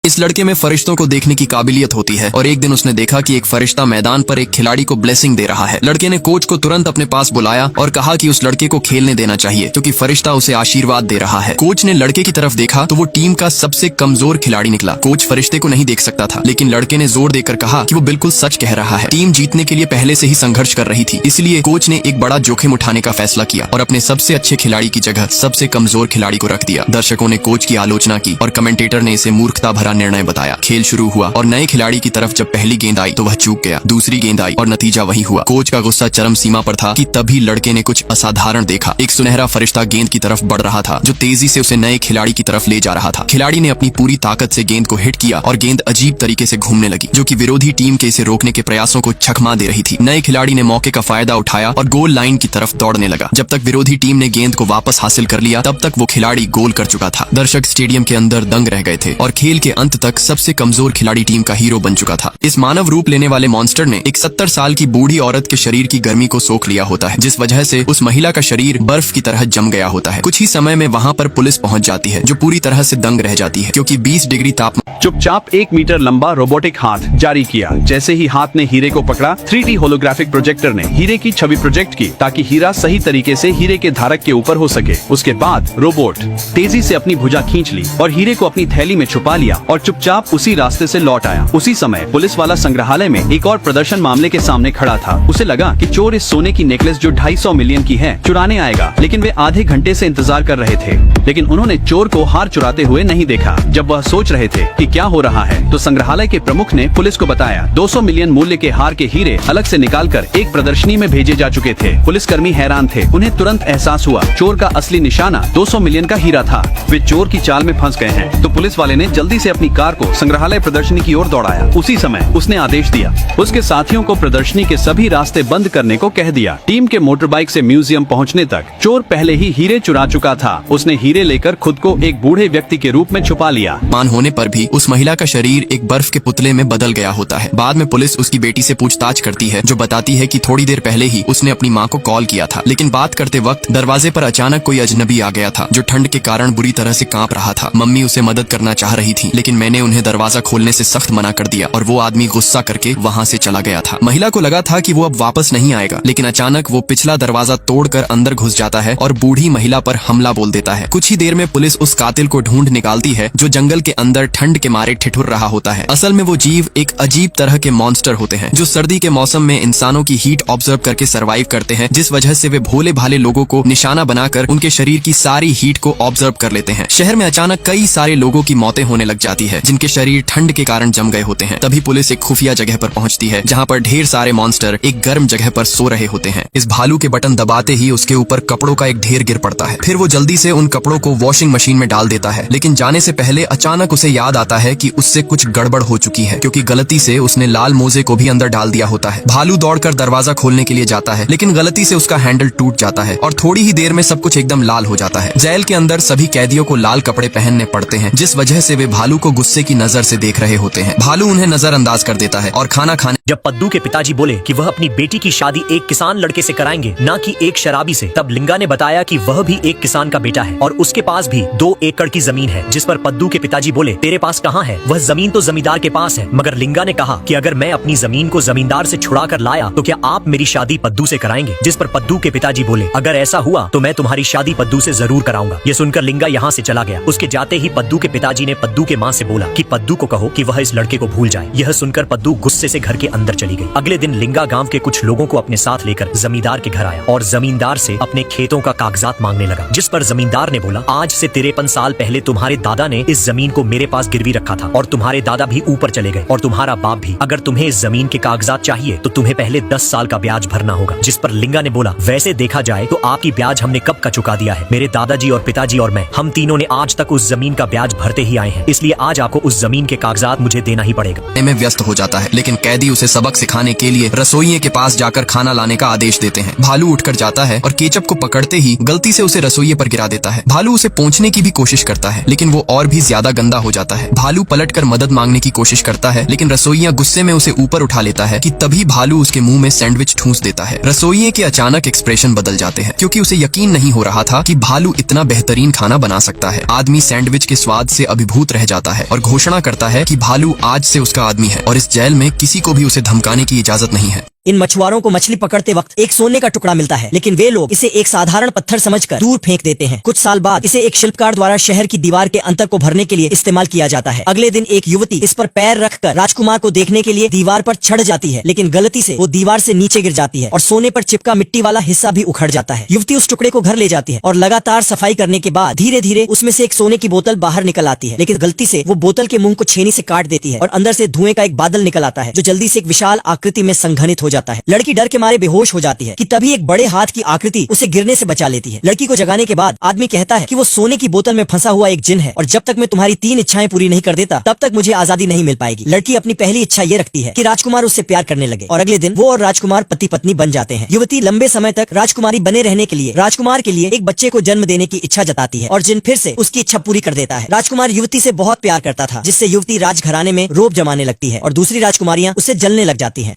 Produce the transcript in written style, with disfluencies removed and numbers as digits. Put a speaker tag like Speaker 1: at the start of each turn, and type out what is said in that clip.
Speaker 1: इस लड़के में फरिश्तों को देखने की काबिलियत होती है और एक दिन उसने देखा कि एक फरिश्ता मैदान पर एक खिलाड़ी को ब्लेसिंग दे रहा है। लड़के ने कोच को तुरंत अपने पास बुलाया और कहा कि उस लड़के को खेलने देना चाहिए क्योंकि फरिश्ता उसे आशीर्वाद दे रहा है। कोच ने लड़के की तरफ देखा तो वो टीम का सबसे कमजोर खिलाड़ी निकला। कोच फरिश्ते को नहीं देख सकता था, लेकिन लड़के ने जोर देकर कहा कि वो बिल्कुल सच कह रहा है। टीम जीतने के लिए पहले से ही संघर्ष कर रही थी, इसलिए कोच ने एक बड़ा जोखिम उठाने का फैसला किया और अपने सबसे अच्छे खिलाड़ी की जगह सबसे कमजोर खिलाड़ी को रख दिया। दर्शकों ने कोच की आलोचना की और कमेंटेटर ने इसे मूर्खता भरा निर्णय बताया। खेल शुरू हुआ और नए खिलाड़ी की तरफ जब पहली गेंद आई तो वह चूक गया। दूसरी गेंद आई और नतीजा वही हुआ। कोच का गुस्सा चरम सीमा पर था कि तभी लड़के ने कुछ असाधारण देखा। एक सुनहरा फरिश्ता गेंद की तरफ बढ़ रहा था जो तेजी से उसे नए खिलाड़ी की तरफ ले जा रहा था। खिलाड़ी ने अपनी पूरी ताकत से गेंद को हिट किया और गेंद अजीब तरीके से घूमने लगी, जो कि विरोधी टीम के इसे रोकने के प्रयासों को छकमा दे रही थी। नए खिलाड़ी ने मौके का फायदा उठाया और गोल लाइन की तरफ दौड़ने लगा। जब तक विरोधी टीम ने गेंद को वापस हासिल कर लिया तब तक वो खिलाड़ी गोल कर चुका था। दर्शक स्टेडियम के अंदर दंग रह गए थे और खेल के अंत तक सबसे कमजोर खिलाड़ी टीम का हीरो बन चुका था। इस मानव रूप लेने वाले मॉन्स्टर ने एक 70 साल की बूढ़ी औरत के शरीर की गर्मी को सोख लिया होता है, जिस वजह से उस महिला का शरीर बर्फ की तरह जम गया होता है। कुछ ही समय में वहाँ पर पुलिस पहुँच जाती है, जो पूरी तरह से दंग रह जाती है क्योंकि 20 डिग्री तापमान।
Speaker 2: चुपचाप 1 मीटर लंबा रोबोटिक हाथ जारी किया। जैसे ही हाथ ने हीरे को पकड़ा, 3D होलोग्राफिक प्रोजेक्टर ने हीरे की छवि प्रोजेक्ट की ताकि हीरा सही तरीके से हीरे के धारक के ऊपर हो सके। उसके बाद रोबोट तेजी से अपनी भुजा खींच ली और हीरे को अपनी थैली में छुपा लिया और चुपचाप उसी रास्ते से लौट आया। उसी समय पुलिस वाला संग्रहालय में एक और प्रदर्शन मामले के सामने खड़ा था। उसे लगा कि चोर इस सोने की नेकलेस जो 250 मिलियन की है चुराने आएगा, लेकिन वे आधे घंटे से इंतजार कर रहे थे, लेकिन उन्होंने चोर को हार चुराते हुए नहीं देखा। जब वह सोच रहे थे कि क्या हो रहा है तो संग्रहालय के प्रमुख ने पुलिस को बताया 200 मिलियन मूल्य के हार के हीरे अलग से निकालकर एक प्रदर्शनी में भेजे जा चुके थे। पुलिसकर्मी हैरान थे। उन्हें तुरंत एहसास हुआ चोर का असली निशाना 200 मिलियन का हीरा था। वे चोर की चाल में फंस गए हैं। तो पुलिस वाले ने जल्दी से अपनी कार को संग्रहालय प्रदर्शनी की ओर दौड़ाया। उसी समय उसने आदेश दिया, उसके साथियों को प्रदर्शनी के सभी रास्ते बंद करने को कह दिया। टीम के मोटरबाइक से म्यूजियम पहुंचने तक चोर पहले ही हीरे चुरा चुका था। उसने हीरे लेकर खुद को एक बूढ़े व्यक्ति के रूप में छुपा लिया।
Speaker 1: मान होने पर भी उस महिला का शरीर एक बर्फ के पुतले में बदल गया होता है। बाद में पुलिस उसकी बेटी से पूछताछ करती है, जो बताती है कि थोड़ी देर पहले ही उसने अपनी माँ को कॉल किया था, लेकिन बात करते वक्त दरवाजे पर अचानक कोई अजनबी आ गया था जो ठंड के कारण बुरी तरह से कांप रहा था। मम्मी उसे मदद करना चाह रही थी, लेकिन मैंने उन्हें दरवाजा खोलने से सख्त मना कर दिया और वो आदमी गुस्सा करके वहाँ से चला गया था। महिला को लगा था कि वो अब वापस नहीं आएगा, लेकिन अचानक वो पिछला दरवाजा तोड़कर अंदर घुस जाता है और बूढ़ी महिला पर हमला बोल देता है। कुछ ही देर में पुलिस उस कातिल को ढूंढ निकालती है जो जंगल के अंदर ठंड के मारे ठिठुर रहा होता है। असल में वो जीव एक अजीब तरह के मॉन्स्टर होते हैं जो सर्दी के मौसम में इंसानों की हीट ऑब्जर्व करके सरवाइव करते हैं, जिस वजह से वे भोले भाले लोगों को निशाना बनाकर उनके शरीर की सारी हीट को ऑब्जर्व कर लेते हैं। शहर में अचानक कई सारे लोगों की मौतें होने लग जाती है जिनके शरीर ठंड के कारण जम गए होते हैं। तभी पुलिस एक खुफिया जगह पर पहुंचती है जहां पर ढेर सारे मॉन्स्टर एक गर्म जगह पर सो रहे होते हैं। इस भालू के बटन दबाते ही उसके ऊपर कपड़ों का एक ढेर गिर पड़ता है। फिर वो जल्दी से उन कपड़ों को वॉशिंग मशीन में डाल देता है, लेकिन जाने से पहले अचानक उसे याद आता है कि उससे कुछ गड़बड़ हो चुकी है क्योंकि गलती से उसने लाल मोजे को भी अंदर डाल दिया होता है। भालू दौड़कर दरवाजा खोलने के लिए जाता है, लेकिन गलती से उसका हैंडल टूट जाता है और थोड़ी ही देर में सब कुछ एकदम लाल हो जाता है। जेल के अंदर सभी कैदियों को लाल कपड़े पहनने पड़ते हैं, जिस वजह से वे भालू को गुस्से की नजर से देख रहे होते हैं। भालू उन्हें नजरअंदाज कर देता है और खाना खाने।
Speaker 3: जब पद्दू के पिताजी बोले कि वह अपनी बेटी की शादी एक किसान लड़के से कराएंगे, ना कि एक शराबी से, तब लिंगा ने बताया कि वह भी एक किसान का बेटा है और उसके पास भी 2 एकड़ की जमीन है। जिस पर पद्दू के पिताजी बोले, तेरे पास कहाँ है? वह जमीन तो जमींदार के पास है। मगर लिंगा ने कहा कि अगर मैं अपनी जमीन को जमींदार से छुड़ा कर लाया तो क्या आप मेरी शादी पद्दू से कराएंगे? जिस पर पद्दू के पिताजी बोले, अगर ऐसा हुआ तो मैं तुम्हारी शादी पद्दू से जरूर कराऊंगा। ये सुनकर लिंगा यहाँ से चला गया। उसके जाते ही पद्दू के पिताजी ने पद्दू के माँ से बोला कि पद्दू को कहो कि वह इस लड़के को भूल जाए। यह सुनकर पद्दू गुस्से से घर के अंदर चली गई। अगले दिन लिंगा गांव के कुछ लोगों को अपने साथ लेकर जमींदार के घर आया और जमींदार से अपने खेतों का कागजात मांगने लगा। जिस पर जमींदार ने बोला, आज से 53 साल पहले तुम्हारे दादा ने इस जमीन को मेरे पास गिरवी रखा था और तुम्हारे दादा भी ऊपर चले गए और तुम्हारा बाप भी। अगर तुम्हें इस जमीन के कागजात चाहिए तो तुम्हें पहले 10 साल का ब्याज भरना होगा। जिस पर लिंगा ने बोला, वैसे देखा जाए तो आपकी ब्याज हमने कब का चुका दिया है। मेरे दादाजी और पिताजी और मैं, हम तीनों ने आज तक उस जमीन का ब्याज भरते ही आए हैं, इसलिए आज आपको उस जमीन के कागजात मुझे देना ही पड़ेगा।
Speaker 1: में व्यस्त हो जाता है, लेकिन कैदी उसे सबक सिखाने के लिए रसोइये के पास जाकर खाना लाने का आदेश देते हैं। भालू उठकर जाता है और केचप को पकड़ते ही गलती से उसे रसोइये पर गिरा देता है। भालू उसे पोंछने की भी कोशिश करता है, लेकिन वो और भी ज्यादा गंदा हो जाता है। भालू पलटकर मदद मांगने की कोशिश करता है, लेकिन रसोइया गुस्से में उसे ऊपर उठा लेता है कि तभी भालू उसके मुंह में सैंडविच ठूंस देता है। रसोइये के अचानक एक्सप्रेशन बदल जाते हैं क्योंकि उसे यकीन नहीं हो रहा था कि भालू इतना बेहतरीन खाना बना सकता है। आदमी सैंडविच के स्वाद से अभिभूत रह जाता है। है और घोषणा करता है कि भालू आज से उसका आदमी है और इस जेल में किसी को भी उसे धमकाने की इजाजत नहीं है।
Speaker 4: इन मछुआरों को मछली पकड़ते वक्त एक सोने का टुकड़ा मिलता है, लेकिन वे लोग इसे एक साधारण पत्थर समझकर दूर फेंक देते हैं। कुछ साल बाद इसे एक शिल्पकार द्वारा शहर की दीवार के अंतर को भरने के लिए इस्तेमाल किया जाता है। अगले दिन एक युवती इस पर पैर रखकर राजकुमार को देखने के लिए दीवार पर चढ़ जाती है, लेकिन गलती से वो दीवार से नीचे गिर जाती है और सोने पर चिपका मिट्टी वाला हिस्सा भी उखड़ जाता है। युवती उस टुकड़े को घर ले जाती है और लगातार सफाई करने के बाद धीरे धीरे उसमें से एक सोने की बोतल बाहर निकल आती है, लेकिन गलती से वो बोतल के मुंह को छेनी से काट देती है और अंदर से धुएं का एक बादल निकल आता है जो जल्दी से एक विशाल आकृति में संघनित हो जाता है। लड़की डर के मारे बेहोश हो जाती है कि तभी एक बड़े हाथ की आकृति उसे गिरने से बचा लेती है। लड़की को जगाने के बाद आदमी कहता है कि वो सोने की बोतल में फंसा हुआ एक जिन है और जब तक मैं तुम्हारी 3 इच्छाएं पूरी नहीं कर देता तब तक मुझे आजादी नहीं मिल पाएगी। लड़की अपनी पहली इच्छा ये रखती है कि राजकुमार उससे प्यार करने लगे और अगले दिन वो और राजकुमार पति पत्नी बन जाते हैं। युवती लंबे समय तक राजकुमारी बने रहने के लिए राजकुमार के लिए एक बच्चे को जन्म देने की इच्छा जताती है और जिन फिर से उसकी इच्छा पूरी कर देता है। राजकुमार युवती से बहुत प्यार करता था, जिससे युवती राजघराने में रोब जमाने लगती है और दूसरी राजकुमारियां उससे जलने लग जाती हैं।